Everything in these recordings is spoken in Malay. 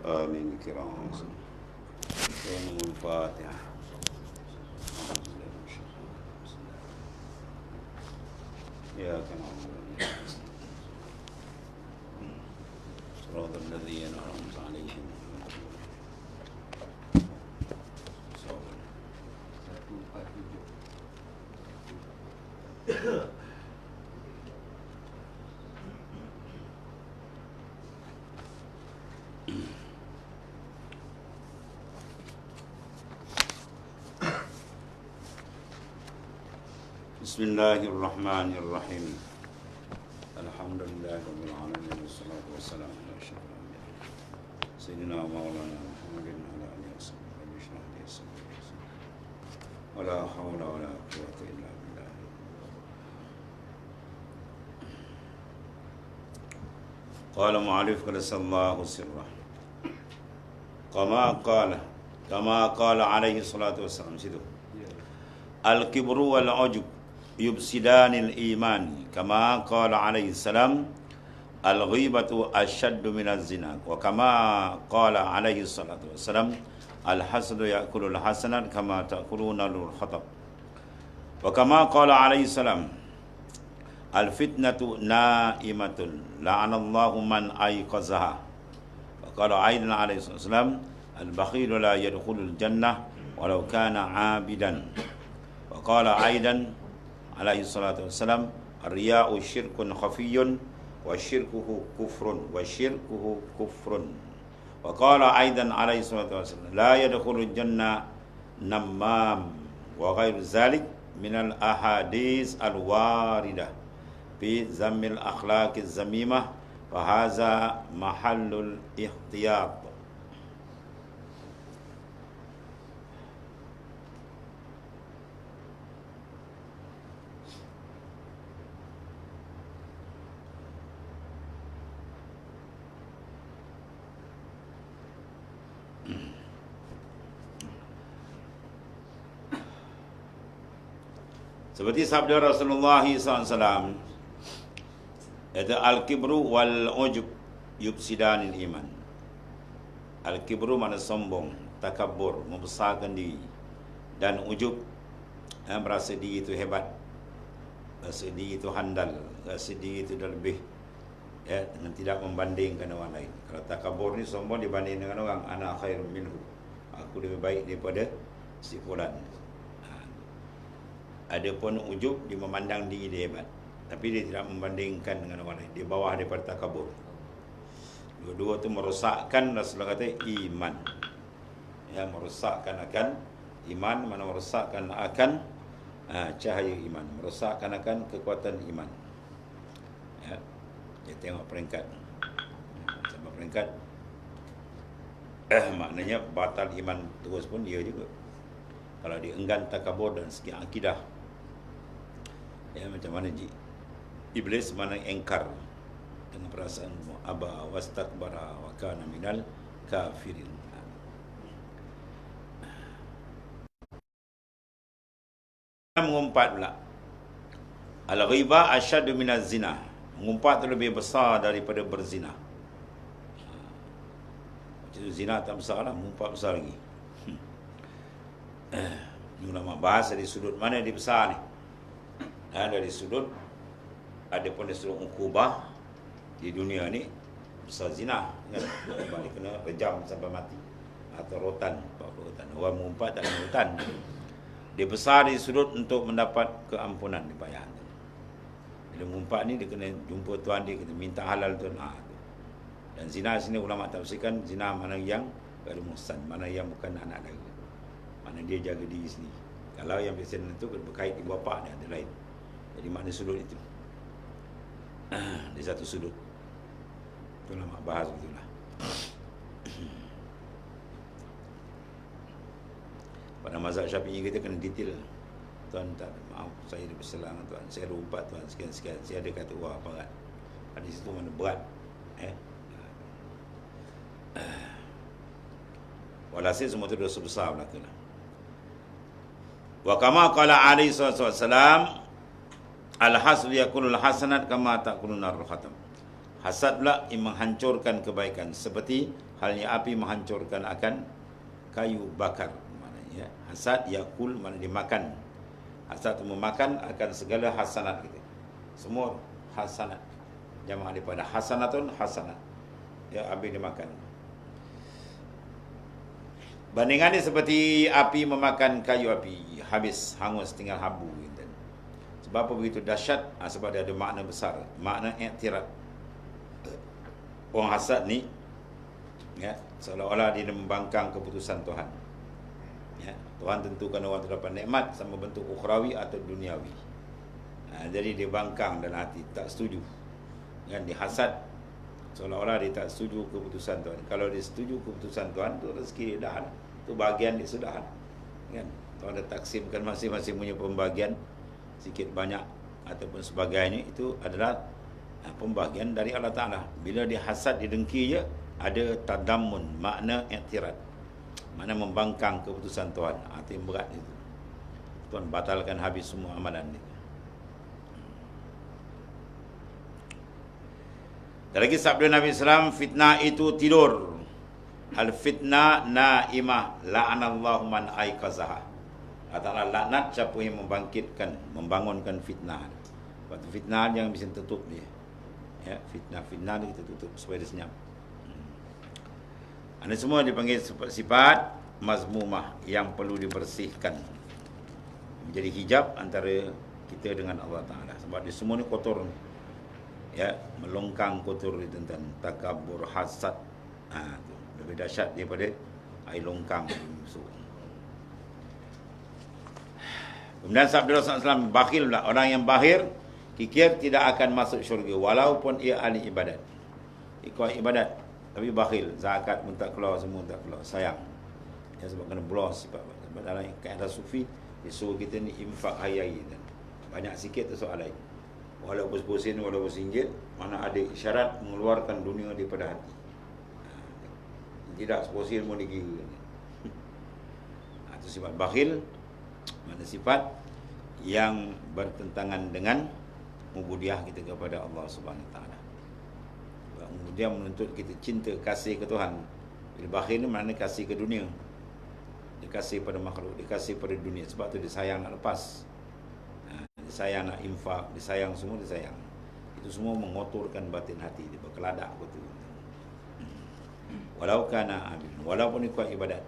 آمين كرام الفاتحة. إياك نعبد وإياك نستعين صراط الذين أنعمت عليهم. بسم الله الرحمن الرحيم. الحمد لله رب العالمين والصلاة والسلام على أشرف الأنبياء سيدنا مولانا محمد وعلى آله وصحبه رب اشرح لي صدري ولا حول ولا قوة إلا بالله. قال المؤلف قدس الله سره كما قال عليه الصلاة والسلام situ al-kibru wal-ujub yubsidanil iman kama qala alaihi salam al-ghibatu asyaddu minaz zina wa kama qala alaihi salatu wassalam al-hasadu ya'kulul hasanat kama ta'kuluna al-khatab wa kama qala alaihi salam al-fitnatu na'imatun la'anallahu man ayqazaha wa qala aidan alaihi salam al-bakhilu la yadkhulul jannah walau kana 'abidan wa qala aidan alaihi salatu wassalam ar-riya'u syirkun khafiyyun wa syirkuhu kufrun wa qala aidan alaihi salatu wassalam la yadkhulul jannah namam wa ghairu zalik minal ahadits al-waridah fi zammil akhlaqiz zamimah fa hadza mahallul ihtiyat. Seperti sabda Rasulullah SAW, itu al-kibru wal-ujub yubsidanil iman. Al-kibru makna sombong, takabur, membesarkan diri, dan ujub merasa diri itu hebat, merasa diri itu handal, merasa diri itu dah lebih, dengan tidak membandingkan orang lain. Kalau takabur ni sombong dibanding dengan orang, ana khairun minhu, aku lebih baik daripada si fulan. Adapun ujub, dia memandang diri dia hebat, tapi dia tidak membandingkan dengan orang lain, dia bawah daripada takabur. Dua-dua tu merosakkan, Rasulullah kata, iman. Merosakkan akan iman, mana merosakkan akan cahaya iman, merosakkan akan kekuatan iman. Dia tengok peringkat, sampai peringkat maknanya batal iman terus pun dia juga. Kalau dia enggan takabur dan segi akidah, macam mana iblis mana engkar dengan perasaan aba wastakbara wa kana minal kafirin. Mengumpat pula, al-ghibah asyaddu minaz zina, mengumpat itu lebih besar daripada berzina. Zina tak besar lah, mengumpat besar lagi. Ini ulama bahas dari sudut mana dia besar ni. Dari sudut, ada pun dari sudut ukubah di dunia ni besar zina kan, dia kena rejam sampai mati atau rotan, 40 rotan. Orang mengumpat tak ada rotan. Dia besar di sudut untuk mendapat keampunan dibayar. Bila mengumpat ni dia kena jumpa Tuhan, dia kena minta halal Tuhan. Dan zina sini ulama tafsirkan zina mana yang ada muhsan, mana yang bukan anak lagi, mana dia jaga diri sendiri. Kalau yang biasa itu berkait ibu bapa dia ada lain. Jadi mana sudut itu? Di satu sudut. Itu ulama bahas begitulah. Pada mazhab Syafi'i kita kena detail. Tuan tak, maaf saya bersalah Tuan, saya lupa Tuan sekian-sekian. Saya ada kata wah berat. Hadis itu mana berat. Walhasil semua itu dosa besar belaka lah. Wa kama qala alaihi wasallam al-hasl yakulul hasanat kama ta'kulun ar-khatam. Hasad pula menghancurkan kebaikan, seperti halnya api menghancurkan akan kayu bakar. Maknanya hasad yakul, maknanya dimakan. Hasad itu memakan akan segala hasanat kita. Semua hasanat. Jamaah daripada hasanatun hasanat. Ya, api dimakan. Bandingannya seperti api memakan kayu api, habis, hangus, tinggal habu. Sebab apa begitu dahsyat? Sebab dia ada makna besar, makna i'tirad. Orang hasad ni, ya, seolah-olah dia membangkang keputusan Tuhan. Ya, Tuhan tentukan orang itu dapat nikmat sama bentuk ukhrawi atau duniawi. Jadi dia bangkang dalam hati, tak setuju. Kan, dia hasad, seolah-olah dia tak setuju keputusan Tuhan. Kalau dia setuju keputusan Tuhan, tu rezeki dia dah, tu bahagian dia sudah. Kan, Tuhan dah taksimkan masing-masing punya pembahagian, sikit banyak ataupun sebagainya, itu adalah pembahagian dari Allah Ta'ala. Bila dia hasad, dia dengki je, ada tadamun, makna i'tirad, makna membangkang keputusan Tuhan. Itu yang berat itu. Tuhan batalkan habis semua amalan dia. Dan lagi sabda Nabi SAW, fitnah itu tidur. Al fitnah naimah la'anallahu man aiqazaha. Allah Ta'ala laknat siapa yang membangkitkan, membangunkan fitnah. Sebab fitnah jangan bisa tutup dia. Ya, fitnah dia kita tutup supaya dia senyap. Ini semua dipanggil sifat mazmumah yang perlu dibersihkan. Menjadi hijab antara kita dengan Allah Ta'ala. Sebab dia semua ni kotor ni. Ya, melongkang kotor itu tentang takabur, hasad. Tu lebih dahsyat daripada air longkang musuh. Kemudian sabda Rasulullah SAW, bakhil pula. Orang yang bakhil, kikir tidak akan masuk syurga walaupun ia ahli ibadat. Ikut ibadat, tapi bakhil, zakat pun tak keluar, semua tak keluar, sayang. Ya, sebab kena belos. Sebab dalam kaedah sufi, dia suruh kita ni infak hari-hari. Banyak sikit tu soal lain. Walaupun sen, walaupun RM1, mana ada isyarat mengeluarkan dunia daripada hati. Tidak sen pun dikira. Itu sifat bakhil. Mana sifat yang bertentangan dengan ubudiah kita kepada Allah Subhanahu Wa Taala. Kemudian menuntut kita cinta, kasih ke Tuhan. Bila bakhil ni maknanya kasih ke dunia. Dia kasih pada makhluk, dia kasih pada dunia. Sebab tu dia sayang nak lepas. Dia sayang nak infak, dia sayang semua, dia sayang. Itu semua mengotorkan batin hati dia, berkeladak betul. Walau kana abid, walaupun ikut ibadat.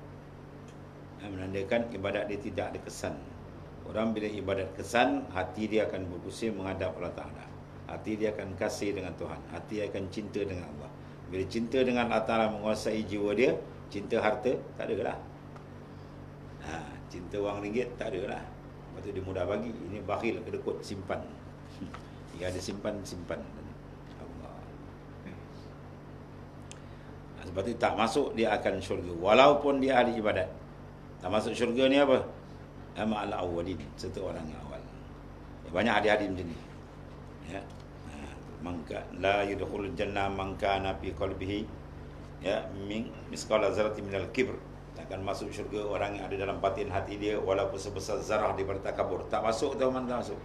Menandakan ibadat dia tidak ada kesan. Orang bila ibadat kesan, hati dia akan berpusing menghadap Allah Ta'ala. Hati dia akan kasih dengan Tuhan. Hati dia akan cinta dengan Allah. Bila cinta dengan Allah Ta'ala menguasai jiwa dia, cinta harta tak ada lah. Cinta wang ringgit tak ada lah. Lepas tu dia mudah bagi. Ini bakhil, kedekut, simpan. Dia ada simpan. Allah. Sebab tu tak masuk dia akan syurga walaupun dia ahli ibadat. Tak masuk syurga ni apa? Ma'al awwalin, serta orang yang awal. Banyak hadis-hadis macam ni. Ya. Mangka la yudkhulul jannah man kana fi qalbihi ya min misqala zarratin minal kibr. Takkan masuk syurga orang yang ada dalam batin hati dia walaupun sebesar zarah daripada takabur. Tak masuk, tak masuk.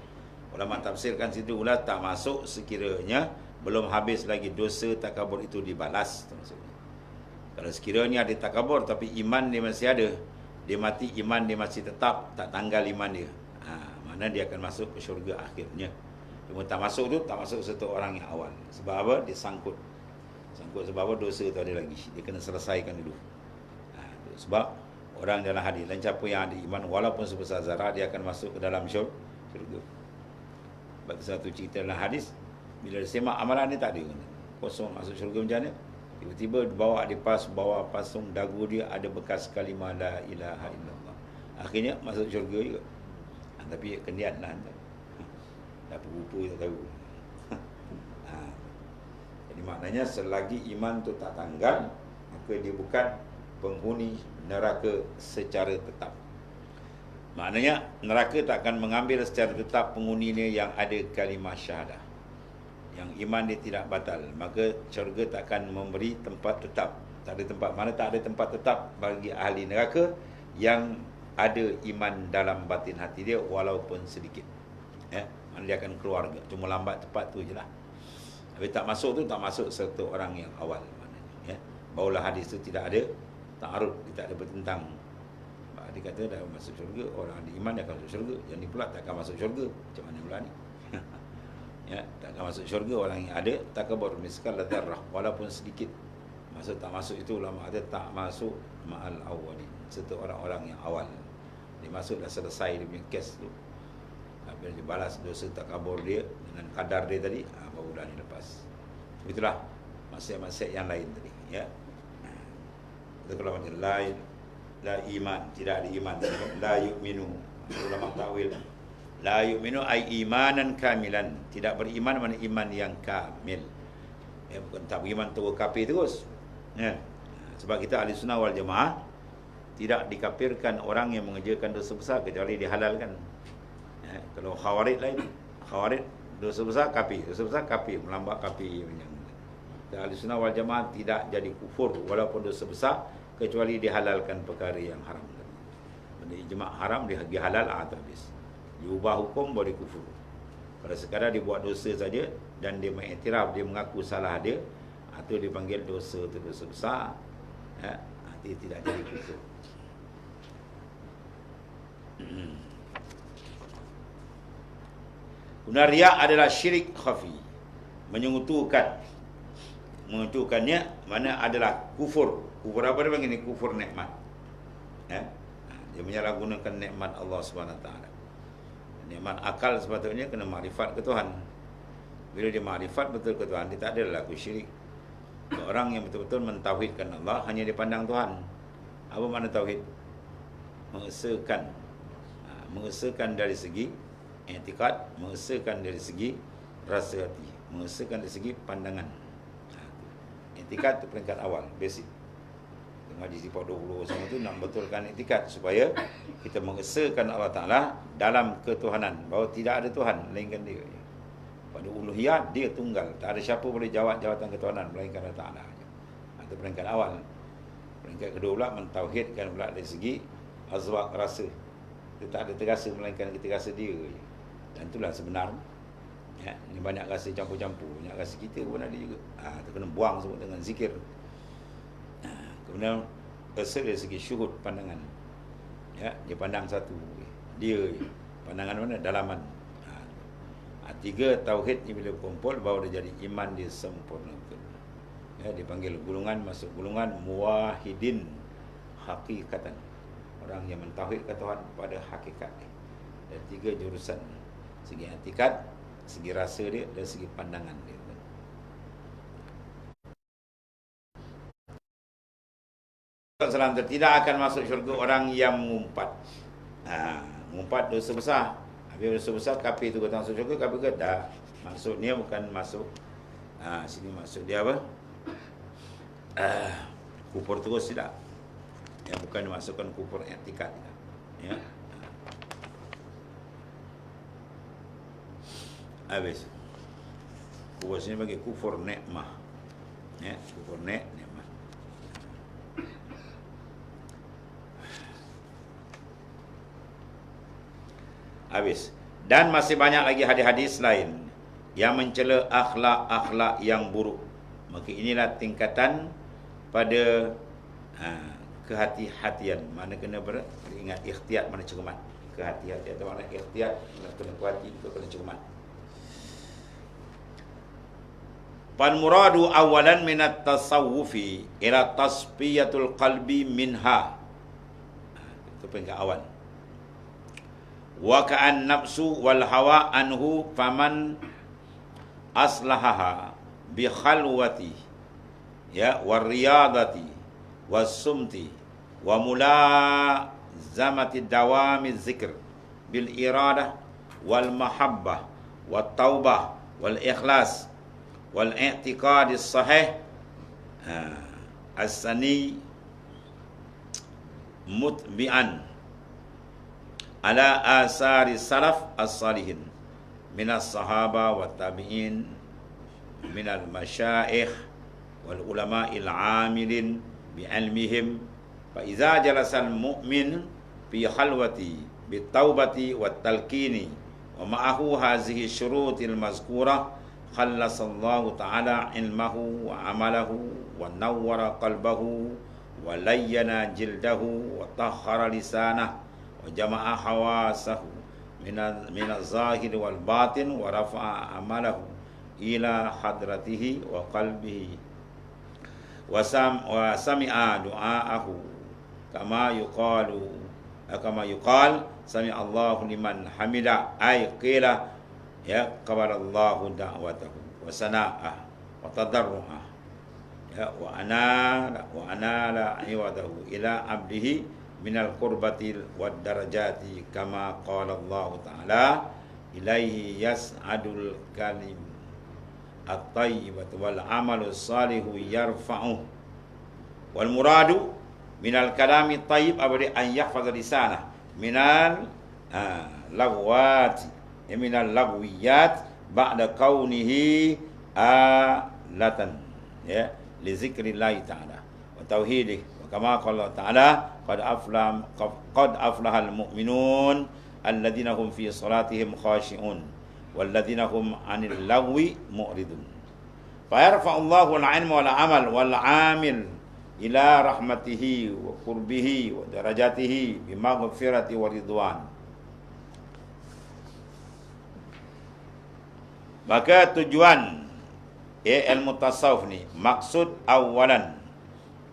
Ulama tafsirkan situ ulah tak masuk sekiranya belum habis lagi dosa takabur itu dibalas. Maksudnya. Kalau sekiranya ada takabur tapi iman dia masih ada, dia mati iman dia masih tetap, tak tanggal iman dia. Mana dia akan masuk ke syurga akhirnya. Cuma tak masuk tu, tak masuk serta orang yang awal. Sebab apa? Dia sangkut. Sangkut sebab apa? Dosa tu ada lagi. Dia kena selesaikan dulu. Sebab orang dalam hadis, dan siapa yang ada iman walaupun sebesar zarah, dia akan masuk ke dalam syurga. Sebab satu cerita dalam hadis, bila dia semak amalan dia tak ada. Kosong masuk syurga macam mana? Tiba-tiba bawa di bawah pasung dagu dia ada bekas kalimah la ilaha illallah. Akhirnya masuk syurga juga. Tapi kendian lah. Dah rupa tak tahu. Jadi maknanya selagi iman tu tak tanggal, maka dia bukan penghuni neraka secara tetap. Maknanya neraka tak akan mengambil secara tetap penghuninya yang ada kalimah syahadah, yang iman dia tidak batal. Maka syurga tak akan memberi tempat tetap. Tak ada tempat, mana tak ada tempat tetap bagi ahli neraka yang ada iman dalam batin hati dia walaupun sedikit. Mana dia akan keluar, cuma lambat cepat tu je lah. Tapi tak masuk tu tak masuk serta orang yang awal maknanya, ya. Barulah hadis tu tidak ada ta'arud, tidak ada bertentang. Dia kata dah masuk syurga, orang ada iman dia akan masuk syurga. Yang ni pula takkan masuk syurga. Macam mana pula ni? Ya, takkan masuk syurga orang yang ada takabur miskal dzarrah, walaupun sedikit. Masuk tak masuk itu ulama ada tak masuk ma'al awwalin, serta orang-orang yang awal. Dia masuk dah selesai dia punya kes tu. Bila dibalas dosa takabur dia dengan kadar dia tadi, barulah dia lepas. Begitulah maksiat-maksiat yang lain tadi, ya. Kita kalau macam lain la iman, tidak ada iman. La yu'minu, ulama takwil. La yu'minu ai imanan kamilan, tidak beriman mana iman yang kamil. Ya, bukan tak beriman terus kafir terus. Ya. Sebab kita ahli sunnah wal jamaah tidak dikafirkan orang yang mengerjakan dosa besar kecuali dihalalkan. Ya, kalau khawarij lain, khawarij dosa besar kafir, dosa besar kafir, melambak kafir macam. Ahli sunnah wal jamaah tidak jadi kufur walaupun dosa besar kecuali dihalalkan perkara yang haram. Benda ijma' haram dia halal atau habis. Diubah hukum boleh kufur. Pada sekadar dia buat dosa saja dan dia mengiktiraf, dia mengaku salah dia, atau dipanggil dosa itu dosa besar, ya, dia tidak jadi kufur. Kemudian riya adalah syirik khafi, menyentuhkannya mana adalah kufur. Kufur apa dia panggil ni? Kufur nikmat. Ya? Dia menyalahgunakan nikmat Allah SWT. Nikmat akal sepatutnya kena makrifat ke Tuhan. Bila dia makrifat betul ke Tuhan, dia tak ada laku syirik. Orang yang betul-betul mentauhidkan Allah hanya dipandang Tuhan. Apa makna tauhid? Mengesahkan. Mengesahkan dari segi i'tikad, mengesahkan dari segi rasa hati, mengesahkan dari segi pandangan. I'tikad itu peringkat awal, basic. Ngaji sifat 20 semua tu nak betulkan i'tikad supaya kita mengesahkan Allah Ta'ala dalam ketuhanan, bahawa tidak ada Tuhan melainkan dia. Pada uluhiyat dia tunggal, tak ada siapa boleh jawab jawatan ketuhanan melainkan Allah Ta'ala. Itu peringkat awal. Peringkat kedua pula mentauhidkan pula dari segi azwaq, rasa. Kita tak ada terasa melainkan kita rasa dia. Dan itulah sebenar. Ya, ini banyak rasa campur-campur, banyak rasa kita pun ada juga. Kita kena buang semua dengan zikir. Kemudian dari segi syuhud, pandangan. Ya, dia pandang satu. Dia pandangan mana? Dalaman. Tiga tauhid ni bila kumpul baru dia jadi iman, dia sempurna. Ya, dipanggil golongan, masuk golongan muwahidin hakikatan. Orang yang mentauhidkan Tuhan pada hakikat dia. Dan tiga jurusan. Segi i'tikad, segi rasa dia, dan segi pandangan dia. Salam, tidak akan masuk syurga orang yang mengumpat. Mengumpat dosa besar. Habis dosa besar, kafir tu kata masuk syurga, kafir ke? Tak. Maksudnya bukan masuk. Sini maksud dia apa? Kufur terus tidak. Ya, bukan dimasukkan kufur i'tikad. Ya. Habis. Kufur sini bagi kufur nikmah. Ya, kufur nikmah. Habis. Dan masih banyak lagi hadis-hadis lain yang mencela akhlak-akhlak yang buruk. Maka inilah tingkatan pada kehati-hatian. Mana kena ingat ikhtiyat, mana cermat. Kehati-hatian atau mana ikhtiyat, kena kuati, kena cermat. Pan muradu awalan minat tasawufi ila tasfiyatul qalbi minha. Itu peringkat awal. Wa ka'an nafsu wal hawa anhu faman aslahaha bi khalwati, ya, war riyadati was sumti wa mulazamati dawami zikr bil iradah wal mahabbah wat taubah wal ikhlas wal i'tiqad as-sahih as-sani mutbi'an ala asari salaf as-salihin minas sahaba wa tabi'in minal masyaikh wal ulama'il amilin bi'ilmihim fa iza jalasal mu'min fi khalwati bitaubati wat talqini wa ma'ahu hazihi syurutil mazkurah khallasallahu ta'ala ilmahu wa amalahu wa nawwara qalbahu wa layyana jildahu wa tahhara lisanah wa jama'a hawasahu min az-zahir wal batin wa rafa'a amalahu ila hadratihi wa qalbihi wa sami'a du'aahu kama yuqal sami'a Allahu liman hamida ay qila ya qabalallahu da'watahu wa sana'ah wa tadarru'ah ya wa anala iwadahu ila abdihi minal qurbatil wad darajati kama qala Allah ta'ala ilaihi yas'adul kalim at-tayyibatu wal amalu salihu yarfa'u wal muradu minal kalami tayyib abadi an yahfaza lisanah minal lagwati minal lagwiyat ba'da kaunihi alatan ya li zikrillah ta'ala wa tauhidih wa kama qala ta'ala qad aflahal mu'minun alladhina hum fi salatihim khashi'un walladhina hum 'anil lagwi mu'ridun fa yarfa'ullahu al-'ilma wal 'amal wal 'amil ila rahmatihi wa qurbihi wa darajatihi bima maghfirati wa ridwan. Maka tujuan ilmu tasawuf ni, maksud awalan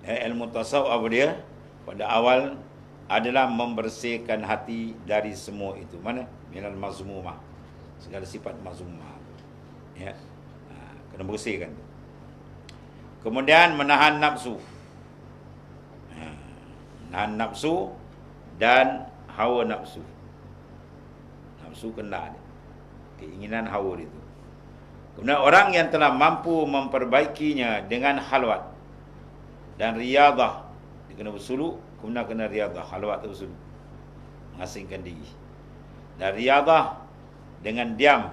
ilmu tasawuf apa dia? Pada awal adalah membersihkan hati dari semua itu. Mana? Minal mazmumah, segala sifat mazmumah. Ya. Kena bersihkan. Kemudian menahan nafsu. Menahan nafsu dan hawa nafsu. Nafsu kena ada. Keinginan hawa itu. Kemudian orang yang telah mampu memperbaikinya dengan halwat dan riyadah, dia kena bersulu, kemudian kena riyadah, halwat tu bersulu, mengasingkan diri. Dan riyadah dengan diam,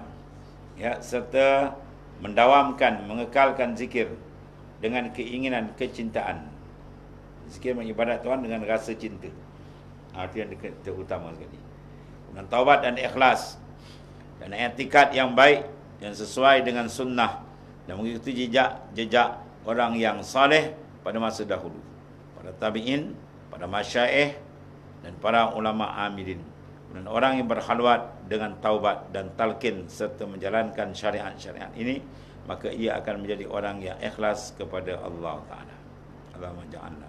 ya, serta mendawamkan, mengekalkan zikir dengan keinginan kecintaan. Zikir mengibadat Tuhan dengan rasa cinta. Itu yang terutama sekali. Kemudian taubat dan ikhlas dan i'tikad yang baik yang sesuai dengan sunnah dan mengikuti jejak orang yang saleh pada masa dahulu, pada tabi'in, pada masyaikh dan para ulama amilin. Dan orang yang berkhalwat dengan taubat dan talqin serta menjalankan syariat-syariat ini, maka ia akan menjadi orang yang ikhlas kepada Allah Ta'ala. Allahumma ja'alna.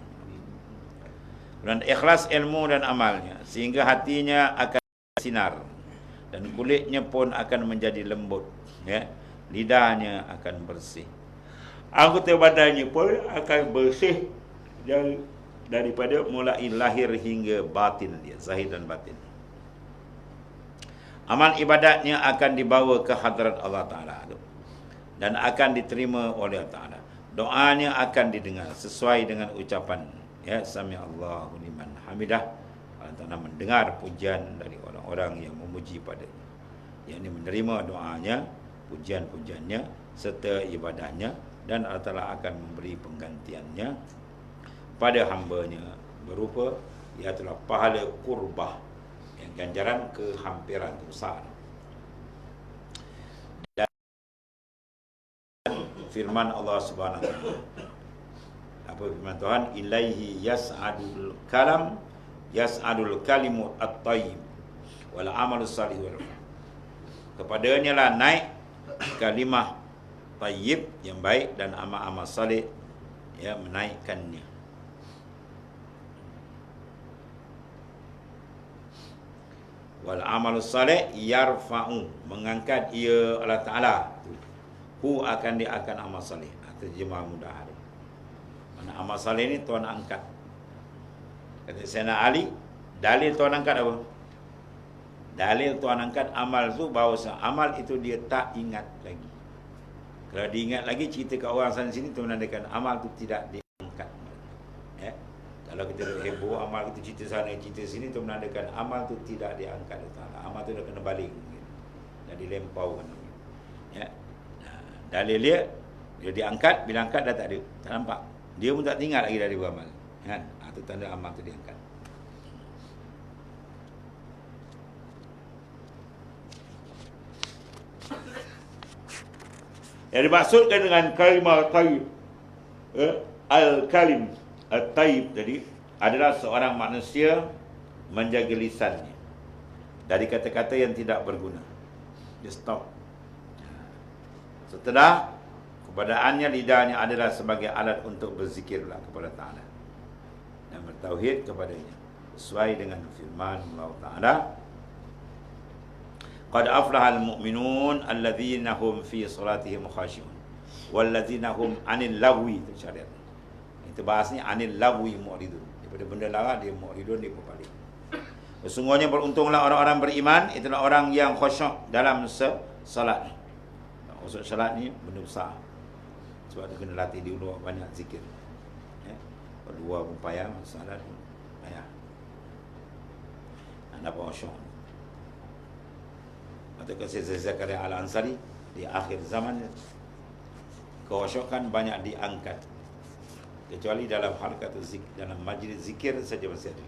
Dan ikhlas ilmu dan amalnya, sehingga hatinya akan sinar dan kulitnya pun akan menjadi lembut, ya, lidahnya akan bersih, anggota badannya pun akan bersih daripada mulai lahir hingga batin dia, zahir dan batin. Amal ibadatnya akan dibawa ke hadrat Allah Ta'ala dan akan diterima oleh Allah Ta'ala. Doanya akan didengar sesuai dengan ucapan, ya, sami Allahu liman hamidah. Allah Ta'ala mendengar pujian dari orang-orang yang memuji padanya, yakni menerima doanya, pujian-pujiannya serta ibadahnya, dan Allah Ta'ala akan memberi penggantiannya pada hambanya berupa ialah pahala qurbah, yang ganjaran kehampiran besar. Dan firman Allah Subhanahu wa taala, apa firman Tuhan? Ilaihi yas'adul kalimu at-tayyib wal amalu salih wal fa'il. Kepadanya lah naik kalimah tayyib yang baik dan amal-amal salih, ya, menaikkannya. Wal amalu salih yarfa'u, mengangkat ia Allah Ta'ala. Hu akan dia akan amal salih. Terjemah mudah hari. Mana amal salih ni Tuhan angkat. Kata Sayyidina Ali, dalil Tuhan angkat apa? Dalil Tuhan angkat amal tu, bahawa amal itu dia tak ingat lagi. Kalau diingat lagi, cerita kat orang sana sini, itu menandakan amal tu tidak diangkat. Ya? Kalau kita heboh amal kita cerita sana cerita sini, itu menandakan amal tu tidak diangkat. Amal tu dah kena baling dan dilempaukan. Ya? Dalil dia diangkat, bila angkat dah tak ada, tak nampak. Dia pun tak ingat lagi dari beramal. Kan? Itu tanda amal tu diangkat. Yang dimaksudkan dengan kalimah tayyib, al-kalim at-tayyib tadi adalah seorang manusia menjaga lisannya dari kata-kata yang tidak berguna. Dia stop. Setelah keberadaannya lidahnya adalah sebagai alat untuk berzikirlah kepada Ta'ala dan bertauhid kepadanya sesuai dengan firman Allah Ta'ala, qad aflahal mu'minun alladzina hum fi salatihim khashi'un walladzina hum 'anil lagwi. Itu syariat. Itu bahasanya anil lagwi mu'ridun. Daripada benda larang dia mu'ridun, dia berpaling. Sesungguhnya beruntunglah orang-orang beriman, itulah orang yang khusyuk dalam salat. Khusyuk salat ni benda besar. Sebab tu kena latih dulu banyak zikir. Ya. Kedua pun payah, salat payah. Dapat khusyuk. Kata Syekh Zakaria Al-Ansari, di akhir zaman kekhusyukan banyak diangkat. Kecuali dalam halqat zikir, dalam majlis zikir saja masih ada.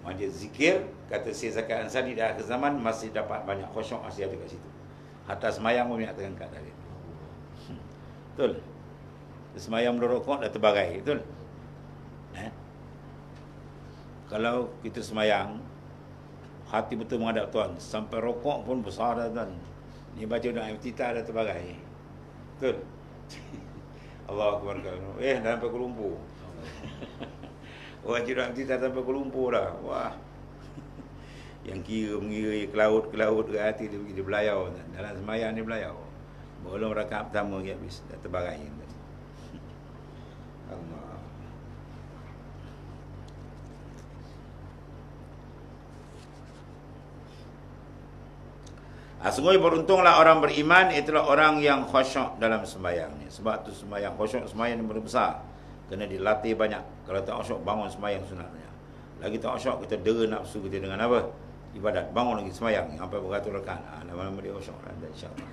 Majlis zikir, kata Syekh Zakaria Al-Ansari, di akhir zaman masih dapat banyak khusyuk, masih ada kat situ. Hatta semayang pun banyak terangkat dari. Betul. Semayang merokok dah terbagai, betul. Kalau kita semayang hati betul menghadap Tuhan, sampai rokok pun besar dah Tuhan. Ni baca doa iftitah dah terbagai. Betul. Allah Akbar. Dah sampai Kuala Lumpur. Baca doa iftitah sampai Kuala Lumpur dah. Wah. Yang mengira ke laut ke hati dia pergi, dia belayau. Dalam semayang dia belayau. Belum rakaat pertama dia habis, dah terbagai. Allah. Sungguh beruntunglah orang beriman, itulah orang yang khusyuk dalam sembahyangnya. Sebab tu sembahyang khusyuk, sembahyang yang besar, kena dilatih banyak. Kalau tak khusyuk, bangun sembahyang sunatnya. Lagi tak khusyuk, kita dera nafsu kita dengan apa? Ibadat. Bangun lagi sembahyang sampai beratus rakaat. Lama-lama dia khusyuk, insya-Allah.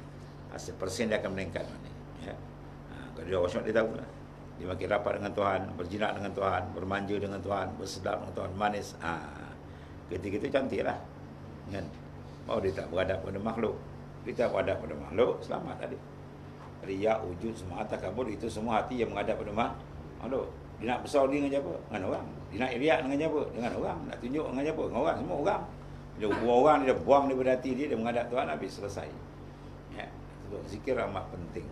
1% dia akan meningkat. Ya. Kalau dia khusyuk, dia tahu lah. Dia makin rapat dengan Tuhan, berjinak dengan Tuhan, bermanja dengan Tuhan, bersedap dengan Tuhan, manis. Ketika itu cantik lah. Kan? Oh, dia tak beradab pada makhluk. Dia tak beradab pada makhluk, selamat tadi. Riya, wujud, semua takabur, itu semua hati yang menghadap pada makhluk. Dia nak besar diri dengan siapa? Dengan orang. Dia nak riak dengan siapa? Dengan orang. Nak tunjuk dengan siapa? Dengan orang. Semua orang. Dia buang orang, dia buang daripada hati dia, dia menghadap Tuhan, habis selesai. Ya. Zikir amat penting.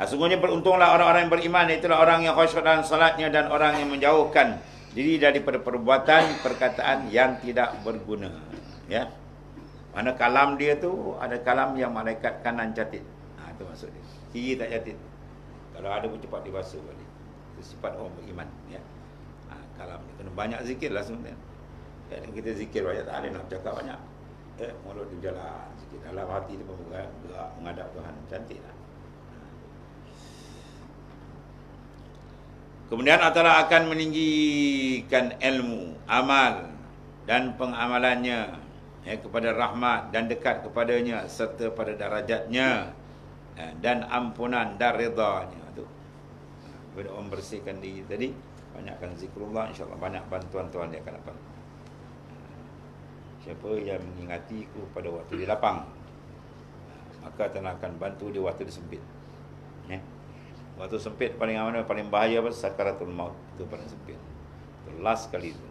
Sungguhnya beruntunglah orang-orang yang beriman, itulah orang yang khusyuk dalam salatnya dan orang yang menjauhkan diri daripada perbuatan, perkataan yang tidak berguna. Ya. Mana kalam dia tu, ada kalam yang malaikat kanan catit. Itu maksud dia. Kiri tak catit. Kalau ada pun cepat dibasuh balik. Itu sifat orang beriman. Ya. Kalam dia kena banyak zikir lah sebenarnya. Kadang kita zikir banyak, tak ada nak cakap banyak. Mulut dia berjalan, zikir dalam hati dia bergerak menghadap Tuhan. Cantik lah. Kemudian Allah akan meninggikan ilmu, amal dan pengamalannya kepada rahmat dan dekat kepadanya serta pada darajatnya dan ampunan dan redanya. Itu. Bila orang bersihkan diri tadi, banyakkan zikrullah, insya-Allah banyak bantuan Tuhan dia akan dapat. Siapa yang mengingatiku pada waktu dia lapang, maka Tuhan akan bantu dia waktu dia sempit. Waktu sempit paling mana, paling bahaya apa? Sakaratul maut. Itu paling sempit. Itu last kali itu.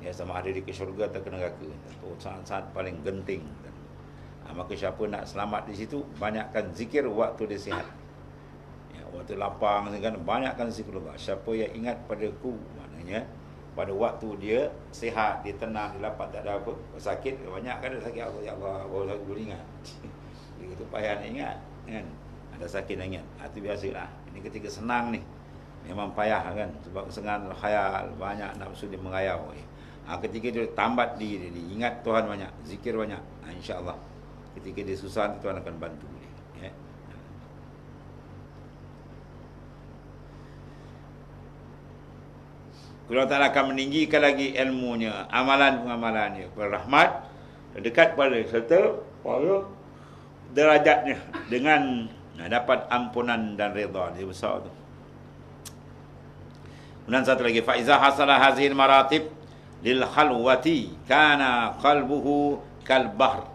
Ya, sama ada di ke syurga atau ke neraka. Itu saat-saat paling genting. Maka siapa nak selamat di situ, banyakkan zikir waktu dia sihat. Ya, waktu lapang kan, banyakkan zikrullah. Siapa yang ingat padaku, maknanya pada waktu dia sihat, dia tenang, dia lapang, tak ada apa, sakit, banyakkan dia sakit. Ya Allah, baru boleh ingat. Itu payah nak ingat, kan? Ada sakit nak ingat. Itu biasalah. Ini ketika senang ni, memang payah kan. Sebab kesenangan khayal, banyak nafsu dia mengayau. Ketika dia tambat diri, dia ingat Tuhan banyak, zikir banyak, insya-Allah ketika dia susah, Tuhan akan bantu dia. Ya. Allah Ta'ala akan meninggikan lagi ilmunya, amalan-pengamalannya, rahmat, dekat pada serta pada derajatnya dengan dapat ampunan dan redha. Dia besar tu. Kemudian satu lagi, fa iza hasala hazil maratib lil khalwati kana qalbuhu kal bahr.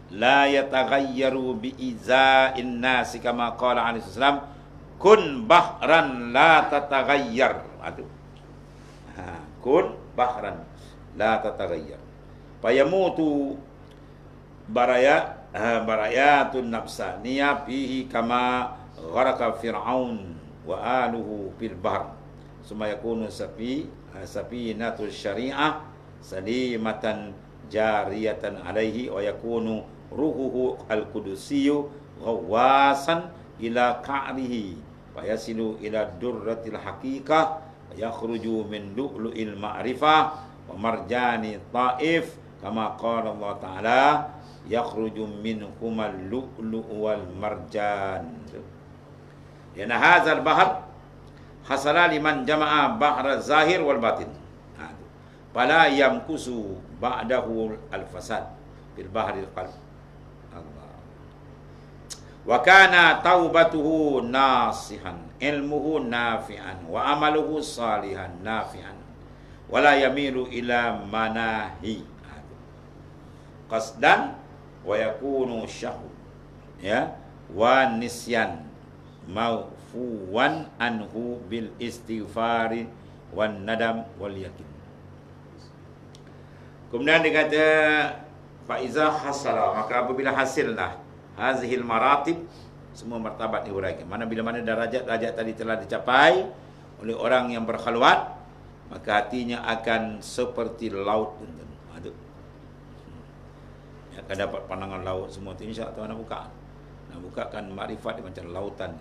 La yataghayyaru bi iza'in nasi kama qala alaihi wasallam kun bahran la tataghayyar. Kun bahran la tataghayyar. Fayamutu barayatun nafsaniyah fihi kama gharqa fir'aun wa aluhu fil bahr. Summa yakunu safinatul syari'ah salimatan jariyatan alaihi wa yakunu ruhuhu al-qudusiyyu ghawasan ila ka'rihi fayasilu ila durratil haqiqah wa yakhruju min lu'lu'il ma'rifah wa marjani ta'if kama qala Allah Ta'ala yakhruju minhumal lu'lu' wal marjan. Ya hadzal bahr hasala liman jama'a bahra zahir wal batin. Fala yamkusu ba'dahu al-fasad fil bahril qalb. Allah. Wa kana taubatuhu nasihan, ilmuhu nafi'an, wa amaluhu salihan nafi'an. Wala yamilu ila manahi. Qasdan wa yakunu syahu. Ya, wa nisyan maufuwan anhu bil istighfari wan nadam wal yakin. Kemudian dia kata faiza hasala, maka apabila hasillah hazihil maratib, semua martabat diuraikan. Bila mana darajat-darajat tadi telah dicapai oleh orang yang berkhalwat, maka hatinya akan seperti laut. Akan dapat pandangan laut semua tu, insya-Allah Tuhan nak buka. Nak bukakan makrifat dia macam lautan.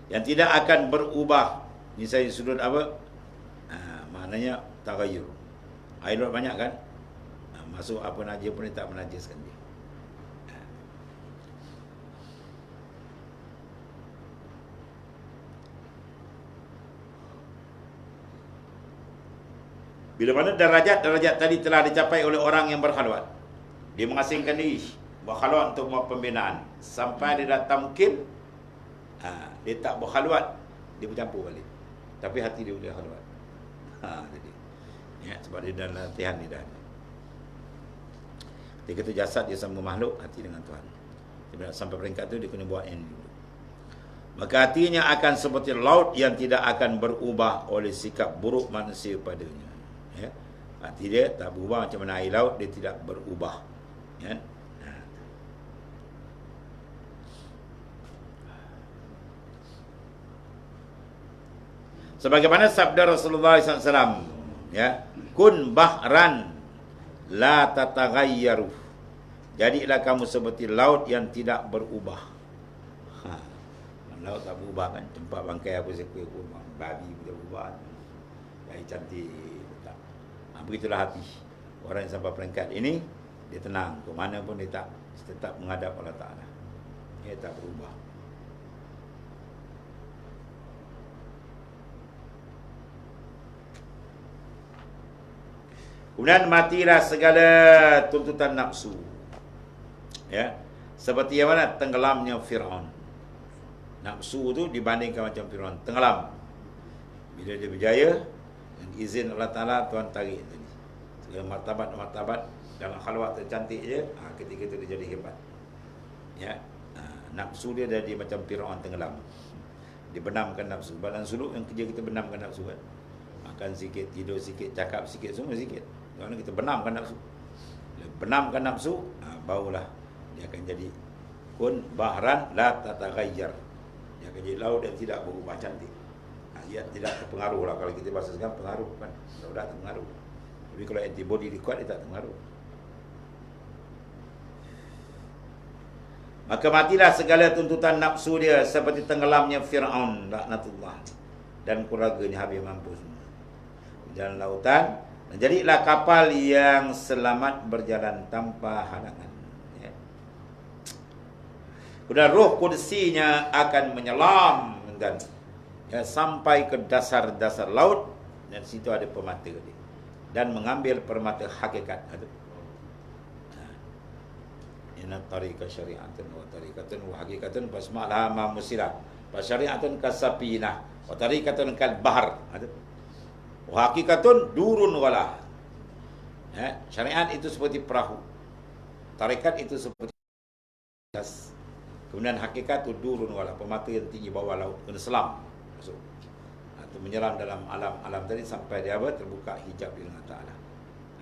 Yang tidak akan berubah. Ini saya sudut apa? Maknanya taghayyur. Air laut banyak kan? Masuk apa najis pun dia tak menajiskan dia. Bila mana darajat-darajat tadi telah dicapai oleh orang yang berkhalwat, dia mengasingkan diri, berkhalwat untuk buat pembinaan. Sampai dia dah tamkin, dia tak berkhalwat, dia bercampur balik. Tapi hati dia boleh khalwat. Jadi, ya, sebab dia dah latihan dia dah. Ketika itu jasad dia sama makhluk, hati dengan Tuhan. Dia sampai peringkat tu dia kena buat end dulu. Maka hatinya akan seperti laut yang tidak akan berubah oleh sikap buruk manusia padanya. Ya. Hati dia tak berubah macam mana air laut, dia tidak berubah. Ya. Sebagaimana sabda Rasulullah SAW, ya, kun bahran la tataghayyaru. Jadilah kamu seperti laut yang tidak berubah. Laut tak berubah kan, tempat bangkai apa sekui berubah, babi boleh berubah, air cantik tak. Begitulah hati orang yang sampai peringkat ini, dia tenang, ke mana pun dia tak, tetap menghadap Allah Ta'ala. Dia tak berubah. Kemudian matilah segala tuntutan nafsu. Ya, seperti yang mana tenggelamnya Fir'aun. Nafsu tu dibandingkan macam Fir'aun, tenggelam. Bila dia berjaya, dengan izin Allah Ta'ala, Tuhan tarik tadi. Segala martabat-martabat dalam khalwat tercantik je, ketika itu dia jadi hebat. Ya, nafsu dia jadi macam Fir'aun tenggelam. Dia benamkan nafsu. Badan suluk yang kerja kita benamkan nafsu kan. Makan sikit, tidur sikit, cakap sikit, semua sikit. Kalau kita benamkan nafsu. Bila benamkan nafsu, barulah dia akan jadi kun bahran la tataghayyar. Dia akan jadi laut yang tidak berubah cantik. Dia tidak terpengaruh lah. Kalau kita bahasa sekarang pengaruh kan. Kalau dah terpengaruh. Tapi kalau antibody dia kuat, dia tak terpengaruh. Maka matilah segala tuntutan nafsu dia seperti tenggelamnya Fir'aun laknatullah dan keluarganya habis mampu semua dalam lautan. Dan jadilah kapal yang selamat berjalan tanpa halangan. Ya. Kemudian roh kudusinya akan menyelam dan ya, sampai ke dasar-dasar laut, dan situ ada permata dia, dan mengambil permata hakikat. Inna tariqa syari'atun wa tariqatun wa haqiqatun fasma'laha ma musilat Syariatun kasapinah wa tariqatun kal bahr. Wa haqiqatun durun wala. Syariat itu seperti perahu. Tarekat itu seperti gas. Kemudian hakikat itu durun wala, pemata yang tinggi bawah laut, kena selam masuk. Itu menyelam dalam alam tadi sampai dia terbuka hijab dengan Ta'ala.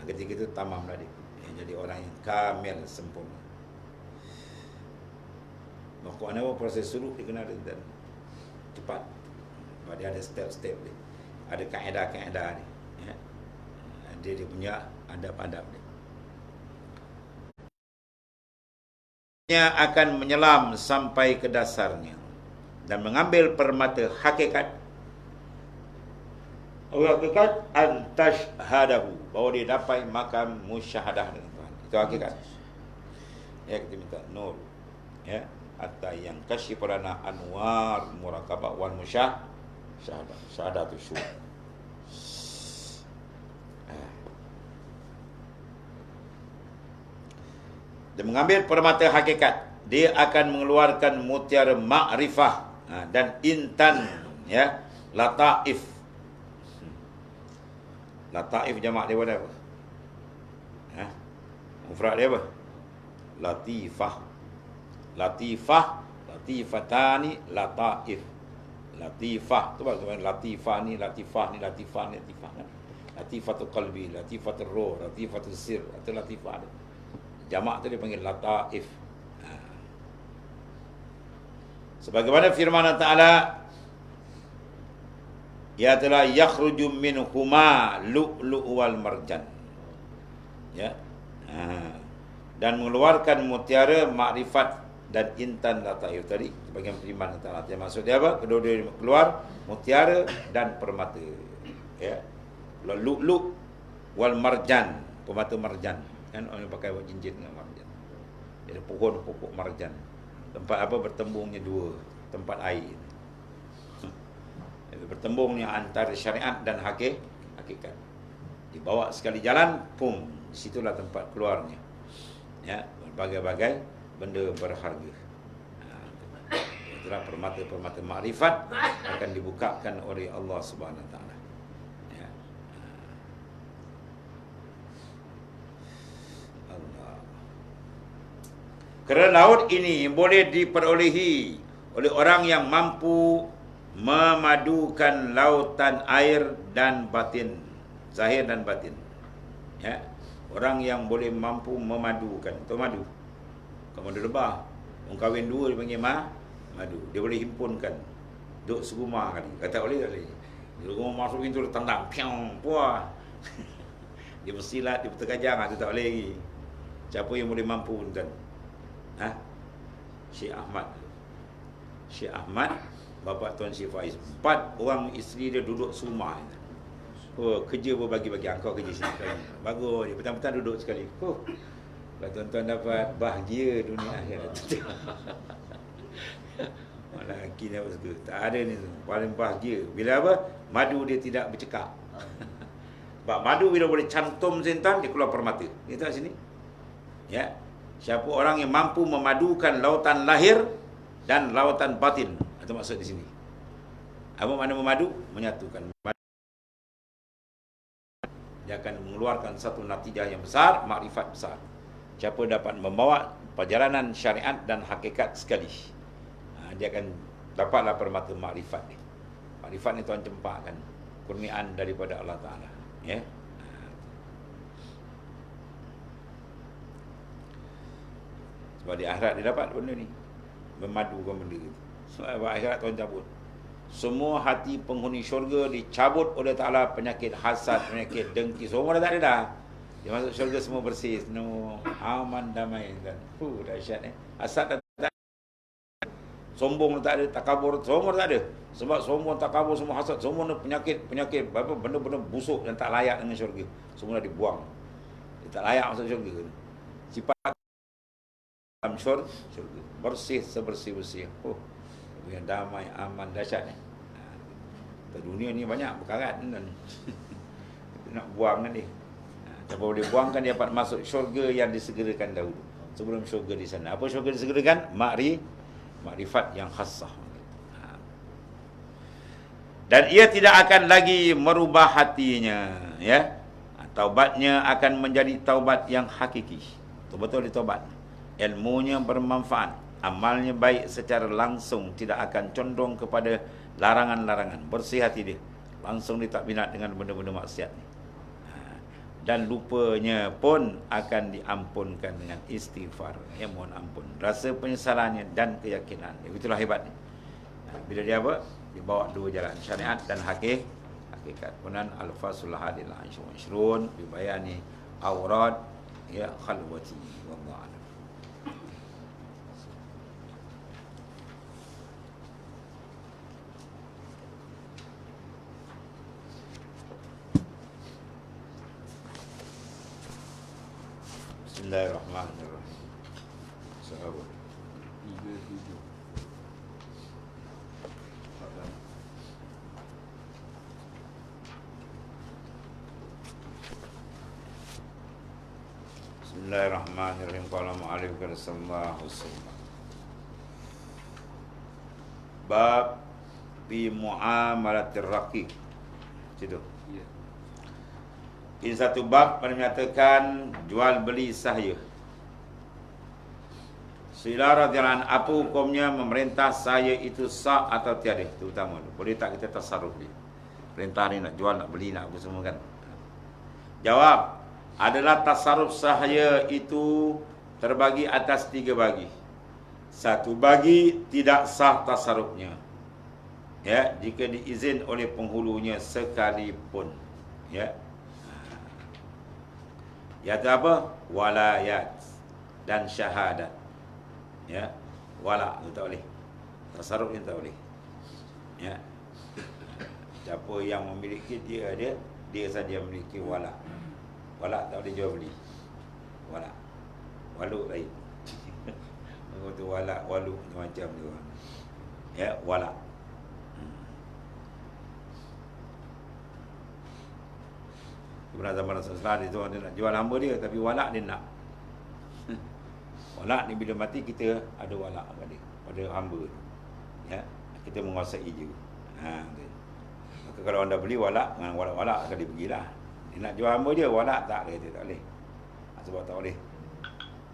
Ketika itu tamam tadi. Jadi orang yang kamil, sempurna. Maka apa proses suluk dikenal dan cepat. Dia ada step-step dia. Ada kaedah-kaedah dia. Ya. Dia punya adab-adab dia. Dia akan menyelam sampai ke dasarnya dan mengambil permata hakikat. Hakikat antashhadahu, bahwa dia dapat makam musyahadah dengan Tuhan. Itu hakikat. Ya, kita minta nur. Ya, hatta yang kasyif lana anwar murakabah wal musyahadah. Syahadatu syuhud. Dia mengambil permata hakikat, dia akan mengeluarkan mutiara ma'rifah dan intan, ya, lataif. Lataif jamak dia apa? Mufrad dia apa? Latifah. Latifatani, lataif. Latifah tu bahasa latifah ni kan. Latifatul qalbi, latifatul ruh, latifatul sir, atau latifah dia. Jamak tu dia panggil lataif. Sebagaimana firman Allah Ta'ala, ya telah yakhruju minhuma lu'lu' wal marjan. Ya. Dan mengeluarkan mutiara makrifat dan intan lataif tadi. Sebagian firman Allah Ta'ala. Maksud dia apa? Kedua-dua keluar mutiara dan permata. Ya. Lu'lu' wal marjan, permata marjan. Kan orang pakai buat cincin dengan marjan. Jadi pokok marjan. Tempat apa bertembungnya dua, tempat air. Bertembungnya antara syariat dan hakikat. Dibawa sekali jalan, pum, disitulah tempat keluarnya. Ya, berbagai-bagai benda berharga. Itulah permata-permata makrifat akan dibukakan oleh Allah Subhanahu Wa Taala. Kerana laut ini boleh diperolehi oleh orang yang mampu memadukan lautan air dan batin, zahir dan batin. Ya, orang yang boleh mampu memadukan, itu madu. Kalau madu lebah, orang kahwin dua dia panggil madu. Dia boleh himpunkan. Duk serumah kali. Kata boleh tak boleh. Dia rumah masuk pintu dia tendang, piang, puah. Dia bersilat, dia berterkajang, itu tak boleh lagi. Siapa yang boleh mampu kan? Syekh Ahmad, bapa Tuan Syekh Faiz. 4 orang isteri dia duduk serumah. Kerja berbagi-bagi. Angkau kerja sini. Bagus dia. Petang-petang duduk sekali. Kalau tuan-tuan dapat bahagia dunia akhirat. Mana laki ni apa suka. Tak ada ni. Paling bahagia. Bila apa? Madu dia tidak bercekak. Sebab madu bila boleh cantum sentan, dia keluar permata. Dia tak sini. Ya. Siapa orang yang mampu memadukan lautan lahir dan lautan batin. Itu maksud di sini. Apa makna memadu? Menyatukan. Dia akan mengeluarkan satu natijah yang besar, makrifat besar. Siapa dapat membawa perjalanan syariat dan hakikat sekali, dia akan dapatlah permata makrifat ni. Makrifat ni Tuhan cempakkan kurniaan daripada Allah Ta'ala. Ya. Sebab di akhirat dia dapat benda ni, memadukan benda itu. Sebab akhirat Tuhan cabut. Semua hati penghuni syurga dicabut oleh Ta'ala, penyakit hasad, penyakit dengki, semua dah tak ada dah. Dia masuk syurga semua bersih, penuh aman, damai kan. Dahsyat hasad dah tak ada. Sombong dah tak ada, takabur semua dah tak ada. Sebab semua takabur, semua hasad, semua penyakit apa benda-benda busuk dan tak layak dengan syurga, semua dah dibuang. Dia tak layak masuk syurga. Sifat dalam syurga bersih sebersih-bersih. Yang damai, aman, dahsyat ni. Dunia ni banyak berkarat kan. Nak buang kan ni. Siapa boleh buang kan dia dapat masuk syurga yang disegerakan dahulu. Sebelum syurga di sana. Apa syurga disegerakan? Makrifat yang khassah. Dan ia tidak akan lagi merubah hatinya, ya. Taubatnya akan menjadi taubat yang hakiki. Betul-betul ditaubat. Ilmunya bermanfaat, amalnya baik secara langsung, tidak akan condong kepada larangan-larangan. Bersih hati dia. Langsung dia tak minat dengan benda-benda maksiat ni. Dan lupanya pun akan diampunkan dengan istighfar, ya, mohon ampun, rasa penyesalannya dan keyakinan. Itulah hebatnya. Bila dia apa? Dibawa dua jalan, syariat dan hakikat. Kemudian al-fasul hadil ashrun bi bayani awrad ya khalwati wallahu a'lam. Bismillahirrahmanirrahim. Sahabat 37. Bismillahirrahmanirrahim. Qala mu'alif sallallahu alaihi wasallam. Bab fi muamalatir raqiq. Situ. Ya. Ini satu bab menyatakan jual beli sahaya. Sila radhiyallahu anhu, apa hukumnya memerintah saya itu sah atau tiada? Itu utama. Boleh tak kita tasarruf dia? Perintah ni nak jual, nak beli, nak apa semua kan? Jawab, adalah tasarruf sahaya itu terbagi atas 3 bagi. Satu bagi tidak sah tasarrufnya, ya, jika diizin oleh penghulunya sekalipun, ya. Iaitu apa? Walayat dan syahadat, ya. Wala itu tak boleh, tasarruf itu tak boleh, ya. Siapa yang memiliki dia saja memiliki wala. Wala tak boleh jual beli. Wala. Walu lain. Itu wala, walu macam tu. Ya, wala. Sebenarnya zaman Rasulullah itu dia nak jual hamba dia, tapi wala dia nak. Wala ni bila mati kita ada wala pada hamba. Ya, kita menguasai dia. Maka kalau anda beli wala dengan wala akan dipergilah. Dia nak jual hamba dia, wala tak dia tak boleh. Sebab tak boleh.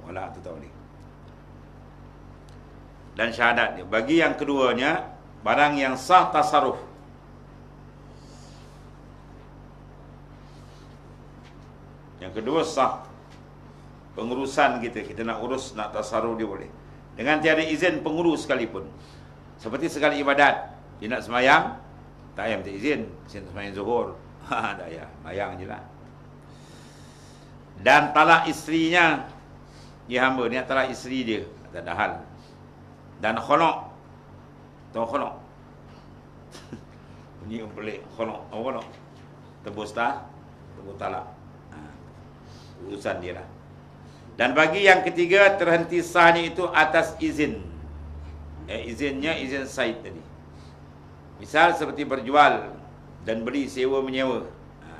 Wala tu tak boleh. Dan syahadat dia. Bagi yang keduanya, barang yang sah tasarruf. Yang kedua sah pengurusan kita nak urus, nak tasarruf dia boleh. Dengan tiada izin pengurus sekalipun. Seperti sekali ibadat, dia nak semayang, tak payah minta izin, semayang zuhur. Tak payah, mayang je lah. Dan talak isterinya, dia hamba, niat talak isteri dia, tak ada hal. Dan khuluk. Tahu khuluk? Bunyi yang pelik, khuluk. Apa khuluk? Tebus talak. Urusan dia lah. Dan bagi yang ketiga, terhenti sahnya itu atas izin. Izinnya, izin Said tadi. Misal seperti berjual dan beli, sewa menyewa.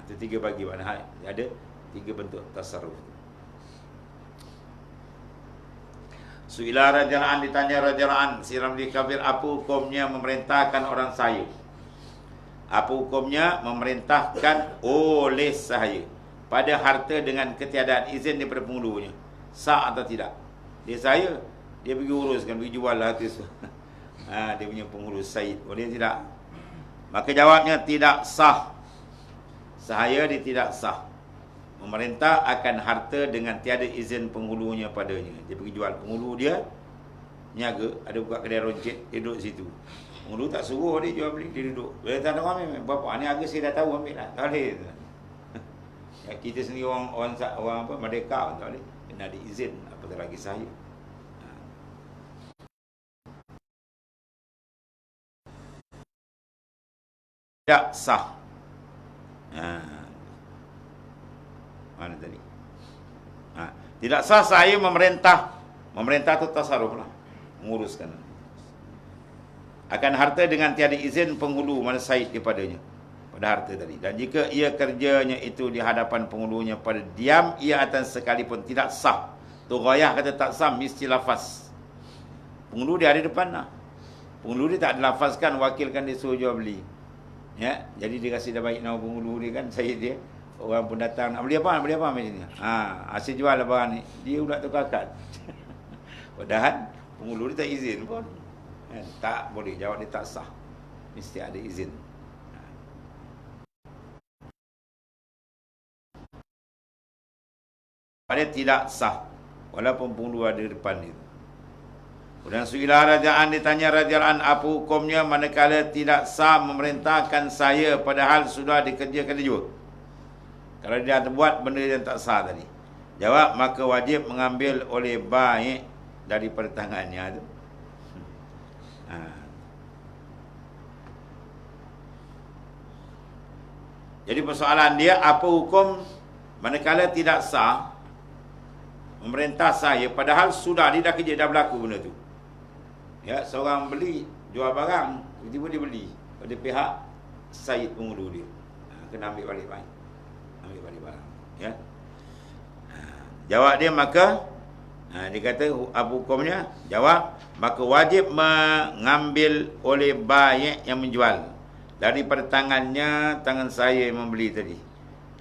Itu 3 bagi mana ada 3 bentuk tasarruf. Su'ila radhiyallahu an, ditanya radhiyallahu an, si Ramli Kabir, apa hukumnya memerintahkan orang sahaya? Apa hukumnya memerintahkan oleh sahaya pada harta dengan ketiadaan izin daripada penghulunya? Sah atau tidak? Dia sahaya, dia pergi uruskan, pergi jual lah harta tu. Dia punya penghulu Said, boleh tidak? Maka jawabnya tidak sah. Sahaya dia tidak sah. Memerintah akan harta dengan tiada izin penghulunya padanya. Dia pergi jual, penghulu dia niaga, ada buka kedai roncit, dia duduk situ. Penghulu tak suruh dia jual beli, dia duduk. Dia tak tahu ambil, bapak ni harga saya dah tahu, ambil lah. Tak boleh. Ya, kita sendiri orang apa, merdeka, tak boleh. Kena ada izin, apatah lagi sahaya. Tidak sah. Mana tadi? Tidak sah saya memerintah. Memerintah itu tasarruf lah, menguruskan akan harta dengan tiada izin penghulu mana Said daripadanya pada harta tadi. Dan jika ia kerjanya itu di hadapan penghulunya pada diam, ia akan sekalipun tidak sah. Tu ghayah kata tak sah, mesti lafaz. Penghulu dia ada depan lah. Penghulu dia tak dilafazkan, wakilkan dia suruh jual beli. Ya, jadi dia kasih dah baik nama penghulu dia kan, saya dia. Orang pun datang, nak beli apa macam ni. Asyik jual lah barang ni. Dia pula tukar kad. Padahal penghulu dia tak izin pun. Tak boleh, jawab dia tak sah. Mesti ada izin. Dia tidak sah. Walaupun penghulu ada depan itu. Kemudian su'ilah rajaan, ditanya rajaan apa hukumnya manakala tidak sah memerintahkan saya padahal sudah dikerjakan dia juga. Kalau dia buat benda yang tak sah tadi. Jawab, maka wajib mengambil oleh baik daripada tangannya tu. Jadi persoalan dia, apa hukum manakala tidak sah memerintah saya padahal sudah dia dah kerja, dah berlaku benda tu. Ya, seorang beli, jual barang, tiba-tiba dia beli pada pihak Syed penghulu dia. Kena ambil balik baik. Ambil balik barang. Ya. Jawab dia, maka dia kata apa hukumnya? Jawab, maka wajib mengambil oleh baik yang menjual daripada tangannya, tangan saya yang membeli tadi.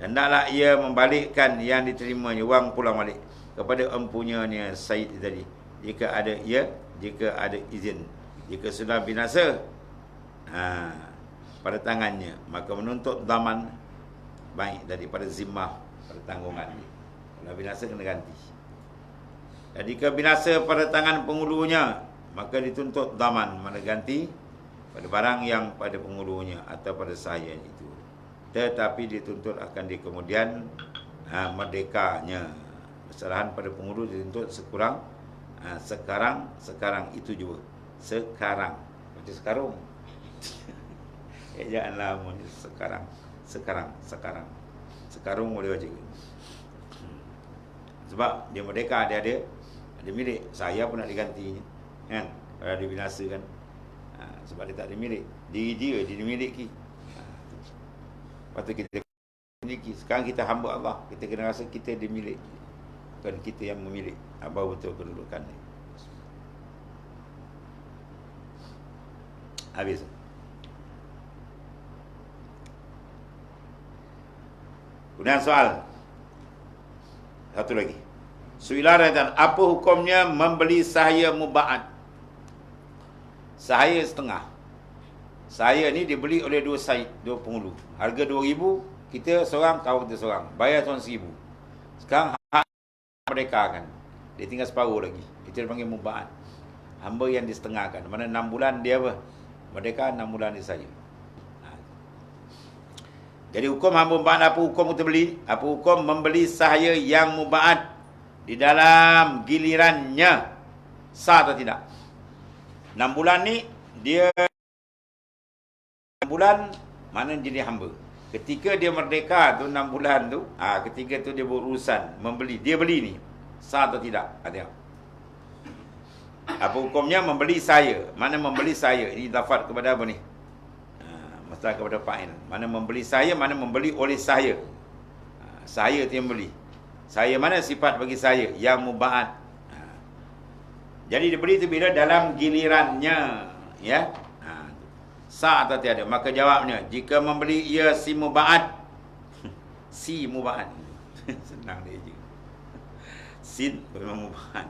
Dan hendaklah ia membalikkan yang diterimanya, wang pulang balik kepada empunya Syed tadi. Jika ada izin. Jika sudah binasa pada tangannya, maka menuntut daman baik daripada zimmah pada tanggungan dia. Kalau binasa kena ganti. Dan jika binasa pada tangan penghulunya, maka dituntut daman, mana ganti pada barang yang pada penghulunya atau pada saya itu. Tetapi dituntut akan di kemudian merdekanya. Kesalahan pada penghulu dituntut sekarang itu juga. Sekarang. Macam sekarang. Jangan lama. Sekarang. Sekarang boleh baca. Sebab dia merdeka, dia ada milik. Saya pun nak digantinya. Kan? Kalau dia binasa kan. Sebab dia tak ada milik. Diri dia dimiliki. Lepas tu kita miliki. Sekarang kita hamba Allah. Kita kena rasa kita dimiliki. Bukan kita yang memilih. Apa betul kedudukan ni. Habis. Kemudian soal. Satu lagi. Su'ilah rajaan, apa hukumnya membeli sahaya muba'at? Sahaya setengah. Sahaya ni dibeli oleh dua Syed, dua penghulu. Harga 2,000, kita seorang, kawan kita seorang. Bayar tuan 1,000. Sekarang merdeka kan. Dia tinggal separuh lagi. Itu dia panggil muba'at. Hamba yang disetengahkan. Mana 6 bulan dia apa? Merdeka, 6 bulan dia saya. Jadi hukum hamba muba'at, apa hukum kita beli? Apa hukum membeli sahaya yang muba'at di dalam gilirannya? Sah atau tidak? 6 bulan ni dia 6 bulan mana jadi hamba. Ketika dia merdeka tu 6 bulan tu, ketika tu dia berurusan membeli. Dia beli ni. Sah atau tidak? Tengok. Apa hukumnya membeli saya? Mana membeli saya? Ini lafaz kepada apa ni? Masalah kepada fa'il. Mana membeli saya, mana membeli oleh saya. Saya tu yang beli. Saya mana sifat bagi saya? Yang muba'at. Jadi dia beli tu bila dalam gilirannya. Ya. Sah atau tiada? Maka jawabnya, jika membeli ia si muba'at. Si muba'at. Senang dia je. Sin memang muba'at.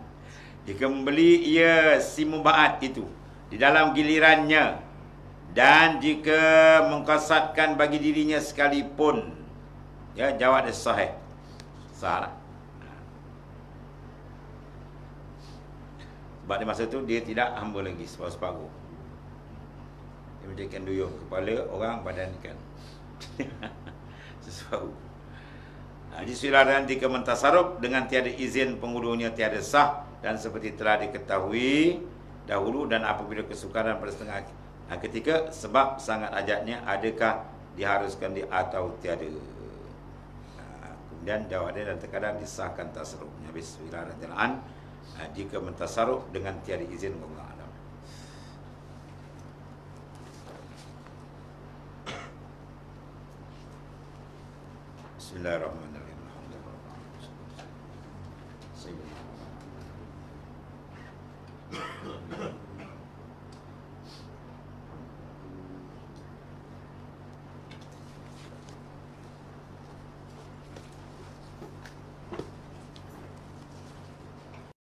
Jika membeli ia si muba'at itu di dalam gilirannya, dan jika mengqasadkan bagi dirinya sekalipun, ya, jawab dia sahih. Sah lah. Sebab di masa tu dia tidak hamba lagi, separuh-separuh. Dia menjadikan duyung kepala orang, badan ikan. Sesuatu. Disuilah jika mentasarruf dengan tiada izin penghulunya tiada sah, dan seperti telah diketahui dahulu, dan apabila kesukaran pada setengah ketika sebab sangat ajatnya, adakah diharuskan dia atau tiada. Kemudian jawab dia, dan terkadang disahkan tasarrufnya. Bismillah rajaan, jika mentasarruf dengan tiada izin Allah. Bismillahirrahmanirrahim. Alhamdulillah.